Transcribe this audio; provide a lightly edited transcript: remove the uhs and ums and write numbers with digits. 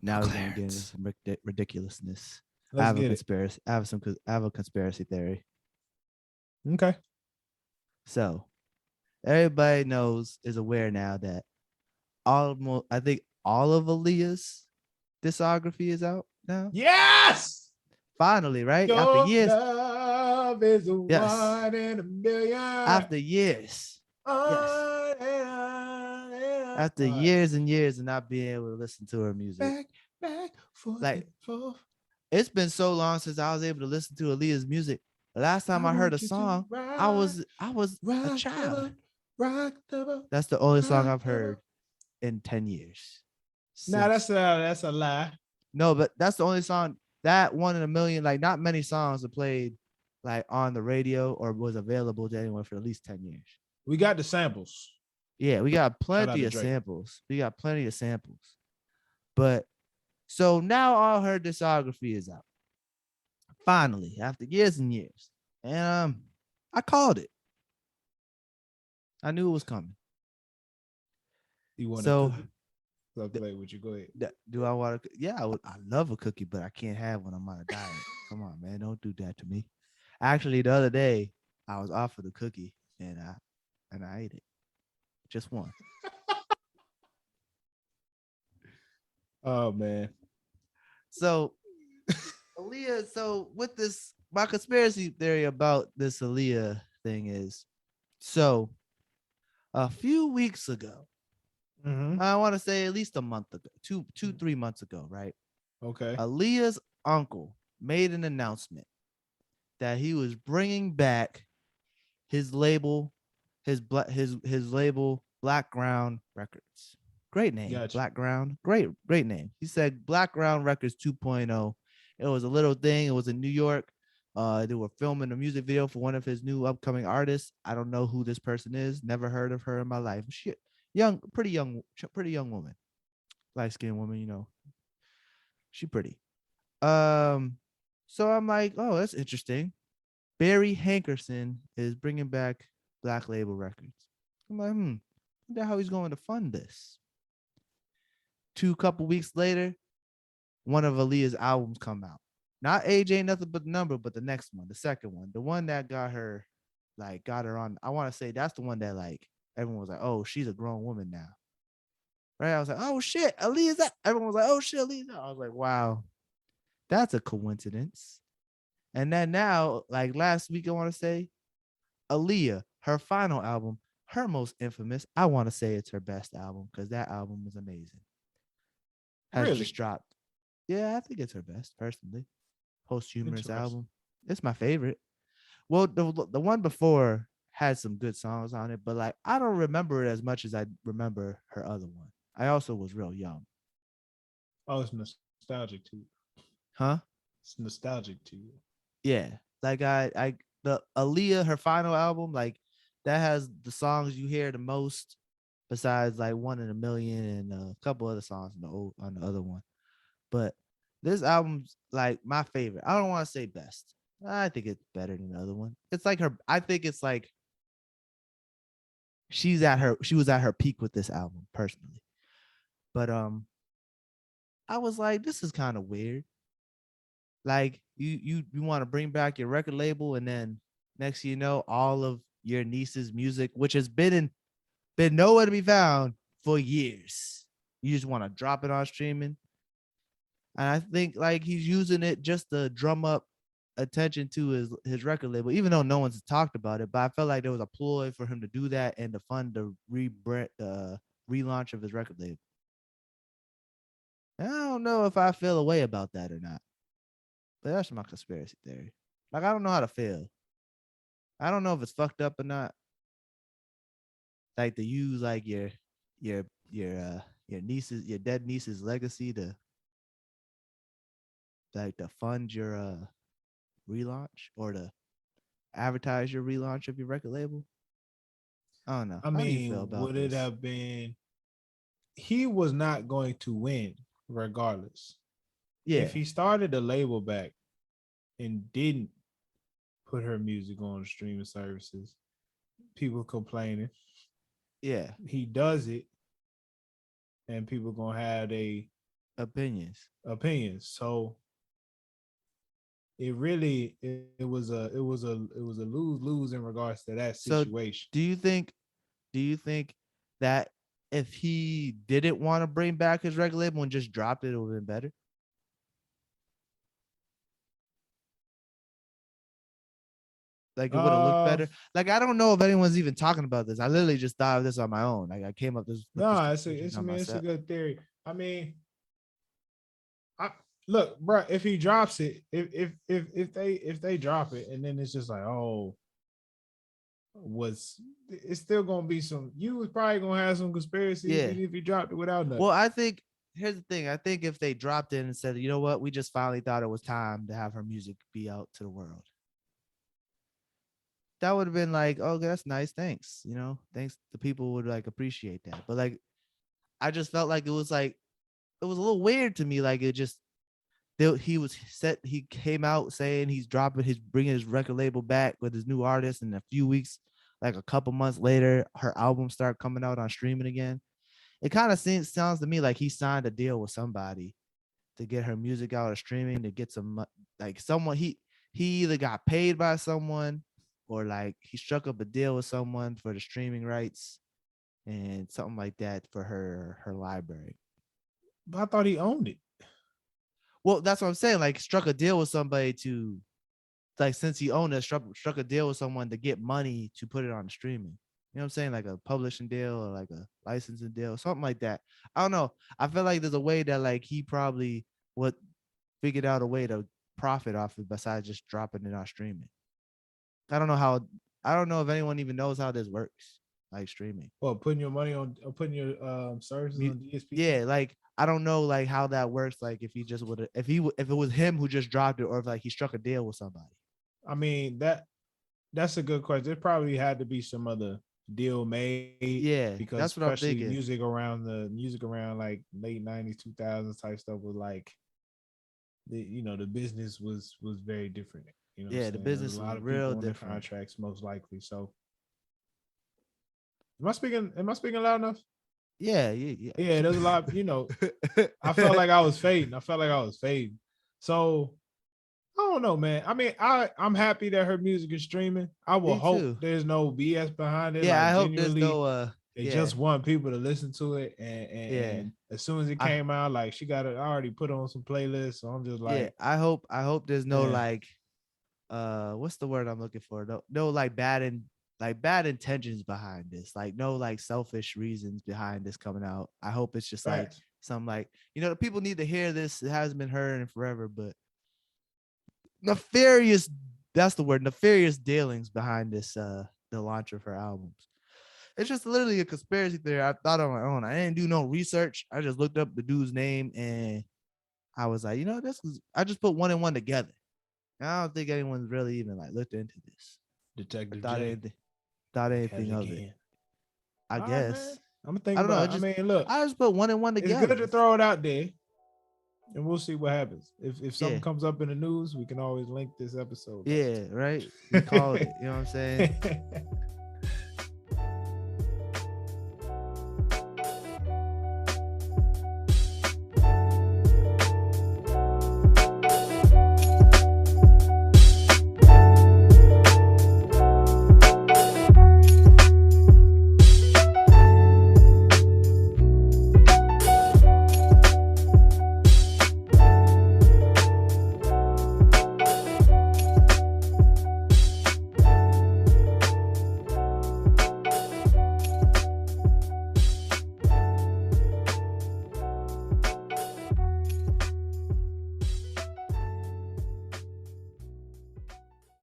Now we're gonna get into Clarence. some ridiculousness. I Let's have a get it. conspiracy. I have a conspiracy theory. Okay. So everybody knows is aware now that almost I think all of Aaliyah's discography is out now. Yes. Finally, right? After Your years. love is a Yes. one in a million. After years. Yes. After years and years of not being able to listen to her music. Back, forth, Like forth. it's been so long since I was able to listen to Aaliyah's music. The last time I heard a song, I was a child. Rock the boat. That's the only song I've heard in 10 years. Nah, that's a lie. No, but that's the only song, that one in a million. Like not many songs are played like on the radio or was available to anyone for at least 10 years. We got the samples. Yeah, we got plenty of Drake. samples. But so now all her discography is out. Finally, after years and years. And I called it. I knew it was coming. You want so, a cookie? I'll play with you. Go ahead. Do I want to? Yeah, I love a cookie, but I can't have when I'm on a diet. Come on, man. Don't do that to me. Actually, the other day, I was offered a cookie and I ate it. Just one. Oh, man. So, Aaliyah, so with this, my conspiracy theory about this Aaliyah thing is, so a few weeks ago, I want to say at least a month ago, 3 months ago, right? Okay. Aaliyah's uncle made an announcement that he was bringing back his label, his label, Black Ground Records. Great name, gotcha. Black Ground. Great name. He said Black Ground Records 2.0. It was a little thing. It was in New York. They were filming a music video for one of his new upcoming artists. I don't know who this person is. Never heard of her in my life. She pretty young woman, light-skinned woman. You know, she pretty. So I'm like, oh, that's interesting. Barry Hankerson is bringing back Black Label Records. I'm like, I wonder how he's going to fund this. Couple weeks later, one of Aaliyah's albums come out. Not Age Ain't Nothing But the Number, but the next one, the second one, the one that got her on. I want to say that's the one that like everyone was like, oh, she's a grown woman now. Right? I was like, oh shit, Aaliyah's that. Everyone was like, oh shit, Aaliyah's that. I was like, wow, that's a coincidence. And then now, like last week, I want to say, Aaliyah, her final album, her most infamous. I want to say it's her best album because that album was amazing. Has just dropped. Yeah, I think it's her best, personally. Posthumous album. It's my favorite. Well, the one before had some good songs on it, but like I don't remember it as much as I remember her other one. I also was real young. Oh, it's nostalgic to you. Huh? It's nostalgic to you. Yeah. Like the Aaliyah, her final album, like that has the songs you hear the most, besides like One in a Million and a couple other songs on the other one. But this album's like my favorite. I don't want to say best. I think it's better than the other one. It's like her. I think it's like she was at her peak with this album personally. But I was like, this is kind of weird. Like you want to bring back your record label, and then next you know, all of your niece's music, which has been nowhere to be found for years, you just want to drop it on streaming. And I think like he's using it just to drum up attention to his record label, even though no one's talked about it. But I felt like there was a ploy for him to do that and to fund the relaunch of his record label. And I don't know if I feel a way about that or not. But that's my conspiracy theory. Like I don't know how to feel. I don't know if it's fucked up or not. Like to use like your dead niece's legacy to like to fund your relaunch or to advertise your relaunch of your record label. I don't know. I mean, would it have been? He was not going to win regardless. Yeah. If he started the label back and didn't put her music on the streaming services, people complaining. Yeah. He does it, and people gonna have a opinions. So it was a lose in regards to that So situation. do you think that if he didn't want to bring back his record label and just dropped it, it would have been better? Like it would have looked Uh better. Like I don't know if anyone's even talking about this. I literally just thought of this on my own. Like I came up with this no, conclusion on it's a myself. good theory. I mean, I look, bro. If he drops it, if they drop it, and then it's just like, oh, it's still gonna be some. You was probably gonna have some conspiracies Yeah. even if you dropped it without nothing. Well, I think here's the thing. I think if they dropped it and said, you know what, we just finally thought it was time to have her music be out to the world, that would have been like, oh, that's nice. Thanks. Thanks. The people would like appreciate that. But like, I just felt like it was a little weird to me. Like it just, he came out saying he's bringing his record label back with his new artist, and in a few weeks, like a couple months later, her album started coming out on streaming again. It kind of sounds to me like he signed a deal with somebody to get her music out of streaming, to get some, like someone he either got paid by someone, or like he struck up a deal with someone for the streaming rights and something like that for her library. But I thought he owned it. Well, that's what I'm saying. Like struck a deal with somebody to, like, since he owned it, struck a deal with someone to get money to put it on streaming. You know what I'm saying? Like a publishing deal or like a licensing deal, something like that. I don't know. I feel like there's a way that like he probably would figured out a way to profit off it besides just dropping it on streaming. I don't know how. I don't know if anyone even knows how this works, like streaming. Well, putting your money on, putting your services on DSP. Yeah, like I don't know like how that works. Like if he just would, if it was him who just dropped it, or if like he struck a deal with somebody. I mean, that's a good question. There probably had to be some other deal made, Yeah, because that's what I'm especially thinking. music around like late 90s, 2000s type stuff was like, the business was very different. You know what I'm Yeah, the saying? There was business a was lot of real people on the different. contracts, most likely. So am I speaking loud enough? Yeah, yeah, Yeah, there's a lot, yeah. I felt like I was fading. So I don't know, man. I mean, I'm happy that her music is streaming. I will Me hope too. there's no BS behind it. Yeah, Like I hope there's genuinely, no they yeah, just want people to listen to it. And yeah. as soon as it I came out, like she got it already put on some playlists. So I'm just yeah, like, I hope there's no yeah. like what's the word I'm looking for? No like bad intentions behind this. Like no like selfish reasons behind this coming out. I hope it's just like Facts. some like, the people need to hear this. It hasn't been heard in forever, but nefarious, that's the word, nefarious dealings behind this the launch of her albums. It's just literally a conspiracy theory I thought on my own. I didn't do no research. I just looked up the dude's name and I was like, I just put one and one together. I don't think anyone's really even like looked into this or Detective thought J anything, thought at it anything of it. again. I All right, man. guess. I'm gonna think I don't know. about. I mean, look, I just put one and one it's together. good to throw it out there, and we'll see what happens. If Yeah. something comes up in the news, we can always link this episode. Yeah, right. We called it. You know what I'm saying?